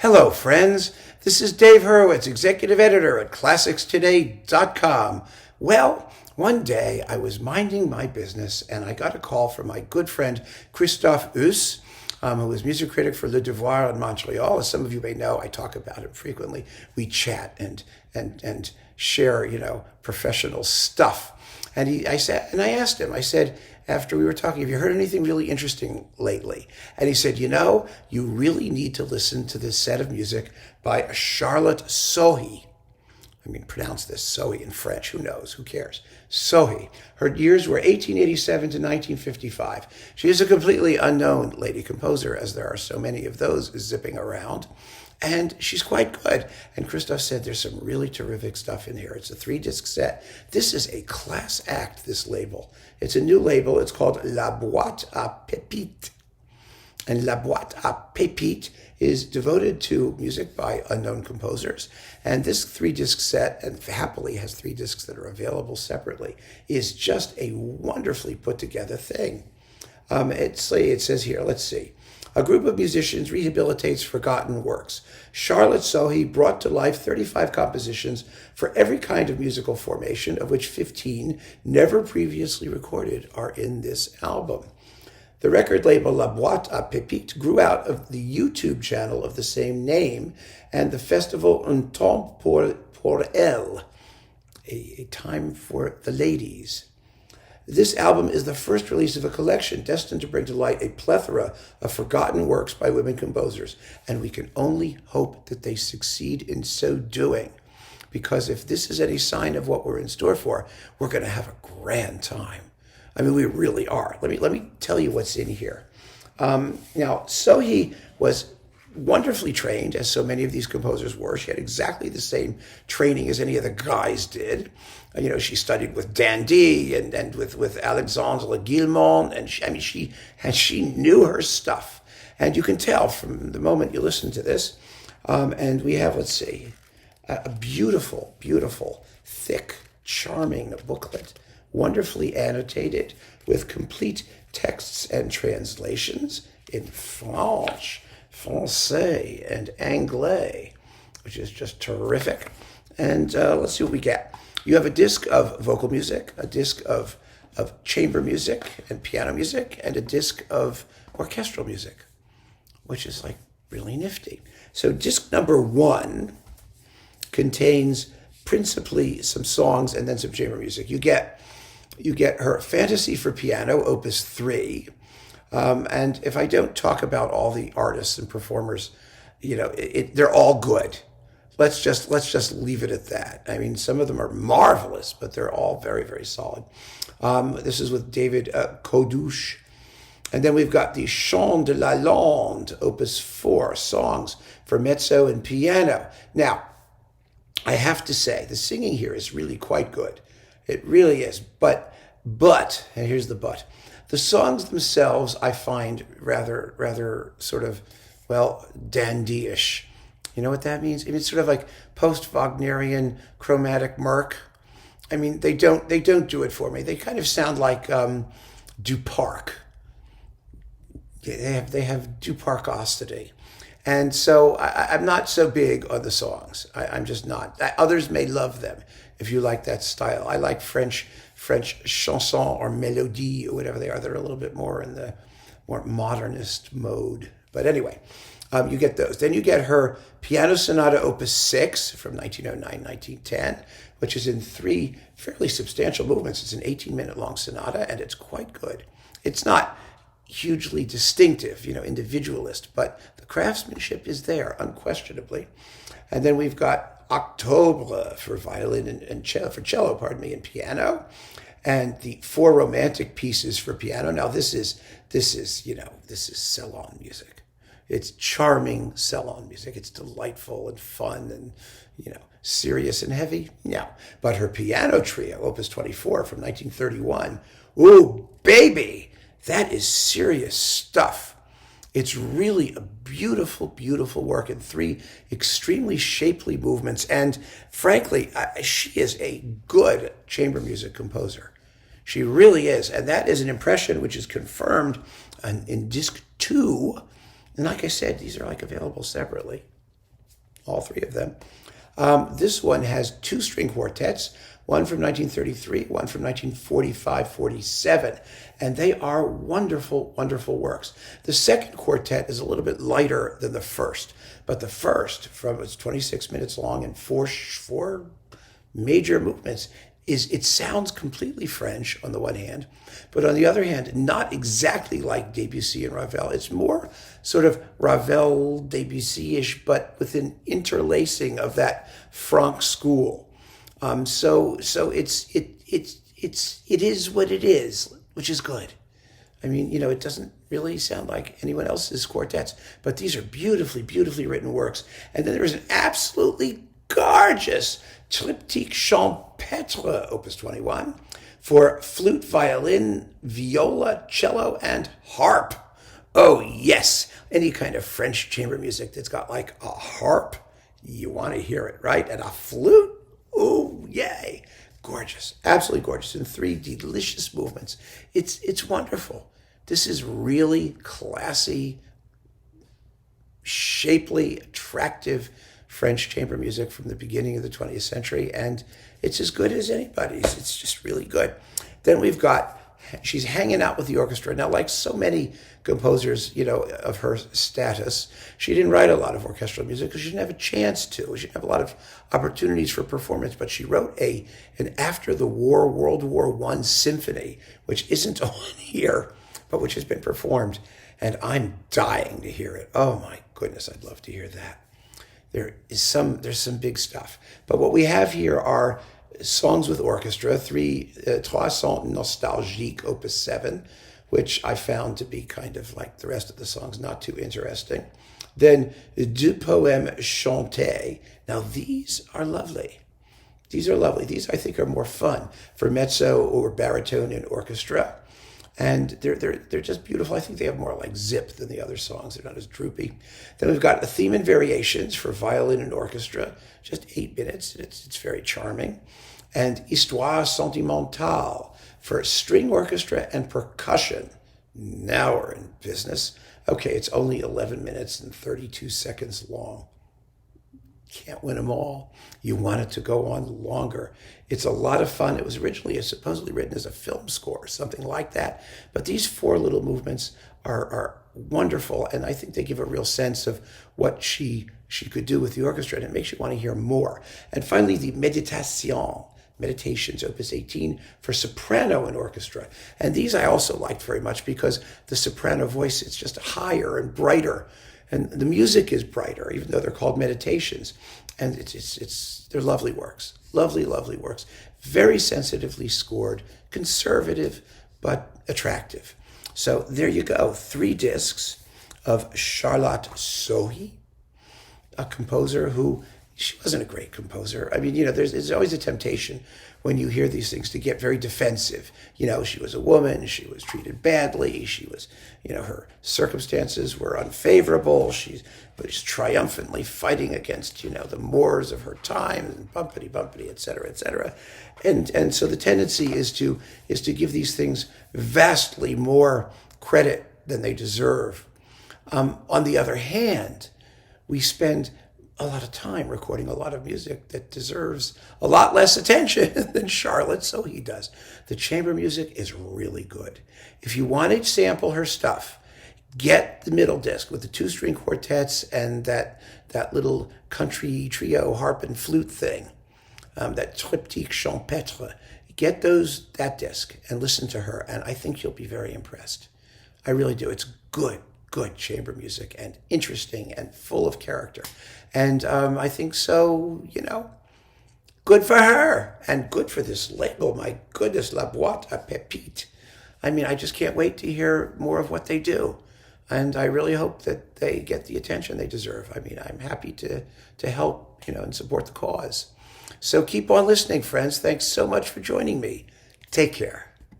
Hello, friends. This is Dave Hurwitz, executive editor at ClassicsToday.com. Well, one day I was minding my business and I got a call from my good friend Christophe Huss, who is music critic for Le Devoir in Montreal. As some of you may know, I talk about him frequently. We chat and share, professional stuff. And I asked him, after we were talking, have you heard anything really interesting lately? And he said, you really need to listen to this set of music by Charlotte Sohy. Pronounce this Sohy in French. Who knows? Who cares? Sohy. Her years were 1887 to 1955. She is a completely unknown lady composer, as there are so many of those zipping around. And she's quite good. And Christophe said there's some really terrific stuff in here. It's a 3-disc set. This is a class act, this label. It's a new label. It's called La Boîte À Pépites. And La Boîte À Pépites is devoted to music by unknown composers. And this 3-disc set, and happily has 3 discs that are available separately, is just a wonderfully put together thing. It says here, let's see. A group of musicians rehabilitates forgotten works. Charlotte Sohy brought to life 35 compositions for every kind of musical formation, of which 15, never previously recorded, are in this album. The record label La Boîte À Pépites grew out of the YouTube channel of the same name and the festival Un Temps pour Elle, a time for the ladies. This album is the first release of a collection destined to bring to light a plethora of forgotten works by women composers, and we can only hope that they succeed in so doing, because if this is any sign of what we're in store for, we're going to have a grand time. We really are. Let me tell you what's in here. Now, Sohy was wonderfully trained, as so many of these composers were. She had exactly the same training as any of the guys did. She studied with Dandy and with Alexandre Guillemot, and she knew her stuff. And you can tell from the moment you listen to this. And we have, let's see, a beautiful, beautiful, thick, charming booklet, wonderfully annotated with complete texts and translations in French, Francais, and Anglais, which is just terrific. And let's see what we get. You have a disc of vocal music, a disc of chamber music and piano music, and a disc of orchestral music, which is really nifty. So disc number 1 contains principally some songs and then some chamber music. You get her Fantasy for Piano, Opus 3. And if I don't talk about all the artists and performers, they're all good. Let's just leave it at that. Some of them are marvelous, but they're all very, very solid. This is with David Kadouch. And then we've got the Chant de la Lande, Opus 4, songs for mezzo and piano. Now, I have to say, the singing here is really quite good. It really is. But, and here's the but, the songs themselves I find rather sort of, dandy-ish. You know what that means? It's sort of like post-Wagnerian chromatic murk. They don't do it for me. They kind of sound like Duparc. They have Duparcosity. And so I'm not so big on the songs. I'm just not. Others may love them if you like that style. I like French chanson or mélodie or whatever they are. They're a little bit more in the more modernist mode. But anyway, you get those. Then you get her Piano Sonata Opus 6 from 1909-1910, which is in 3 fairly substantial movements. It's an 18-minute long sonata, and it's quite good. It's not hugely distinctive, individualist, but the craftsmanship is there, unquestionably. And then we've got Octobre for violin and cello, and piano, and the 4 romantic pieces for piano. Now this is salon music. It's charming salon music. It's delightful and fun and, serious and heavy. Yeah. But her piano trio, Opus 24 from 1931, ooh, baby, that is serious stuff. It's really a beautiful, beautiful work in 3 extremely shapely movements. And frankly, she is a good chamber music composer. She really is. And that is an impression which is confirmed in disc 2. And like I said, these are available separately. all three of them. This one has two string quartets, one from 1933, one from 1945-47, and they are wonderful, wonderful works. The second quartet is a little bit lighter than the first, but the first, from it's 26 minutes long and four major movements, it sounds completely French on the one hand, but on the other hand, not exactly like Debussy and Ravel. It's more sort of Ravel, Debussy-ish, but with an interlacing of that Franck school. So it is what it is, which is good. I mean, it doesn't really sound like anyone else's quartets, but these are beautifully, beautifully written works. And then there is an absolutely gorgeous Triptyque Champêtre, Opus 21, for flute, violin, viola, cello, and harp. Oh, yes, any kind of French chamber music that's got like a harp, you want to hear it, right? And a flute, oh, yay. Gorgeous, absolutely gorgeous, in three delicious movements. It's wonderful. This is really classy, shapely, attractive French chamber music from the beginning of the 20th century, and it's as good as anybody's. It's just really good. Then we've got, she's hanging out with the orchestra. Now, like so many composers, of her status, she didn't write a lot of orchestral music because she didn't have a chance to. She didn't have a lot of opportunities for performance, but she wrote an after-the-war World War I symphony, which isn't on here, but which has been performed, and I'm dying to hear it. Oh, my goodness, I'd love to hear that. There's some big stuff. But what we have here are songs with orchestra, Trois Sons Nostalgiques, Opus 7, which I found to be kind of like the rest of the songs, not too interesting. Then Deux Poèmes Chantés. Now these are lovely. These are lovely. These I think are more fun for mezzo or baritone and orchestra. And they're just beautiful. I think they have more like zip than the other songs. They're not as droopy. Then we've got a theme and variations for violin and orchestra, just 8 minutes. It's very charming. And Histoire Sentimentale for string orchestra and percussion. Now we're in business. Okay, it's only 11 minutes and 32 seconds long. Can't win them all. You want it to go on longer. It's a lot of fun. It was originally supposedly written as a film score, something like that. But these 4 little movements are wonderful, and I think they give a real sense of what she could do with the orchestra, and it makes you want to hear more. And finally, the Meditations, Opus 18, for soprano and orchestra. And these I also liked very much because the soprano voice is just higher and brighter, and the music is brighter, even though they're called meditations. And they're lovely works, lovely, lovely works. Very sensitively scored, conservative, but attractive. So there you go, 3 discs of Charlotte Sohy, a composer who, she wasn't a great composer. I mean, there's always a temptation when you hear these things to get very defensive. She was a woman, she was treated badly, she was, her circumstances were unfavorable, but she's triumphantly fighting against, the Moors of her time, and bumpity, et cetera, et cetera. And so the tendency is to give these things vastly more credit than they deserve. On the other hand, we spend a lot of time recording a lot of music that deserves a lot less attention than Charlotte Sohy does. The chamber music is really good. If you want to sample her stuff, get the middle disc with the 2-string quartets and that little country trio harp and flute thing, that Triptyque Champêtre. Get that disc and listen to her, and I think you'll be very impressed. I really do. It's good chamber music and interesting and full of character. And I think so, good for her and good for this label. My goodness, La Boîte À Pépites. I mean, I just can't wait to hear more of what they do. And I really hope that they get the attention they deserve. I mean, I'm happy to help, and support the cause. So keep on listening, friends. Thanks so much for joining me. Take care.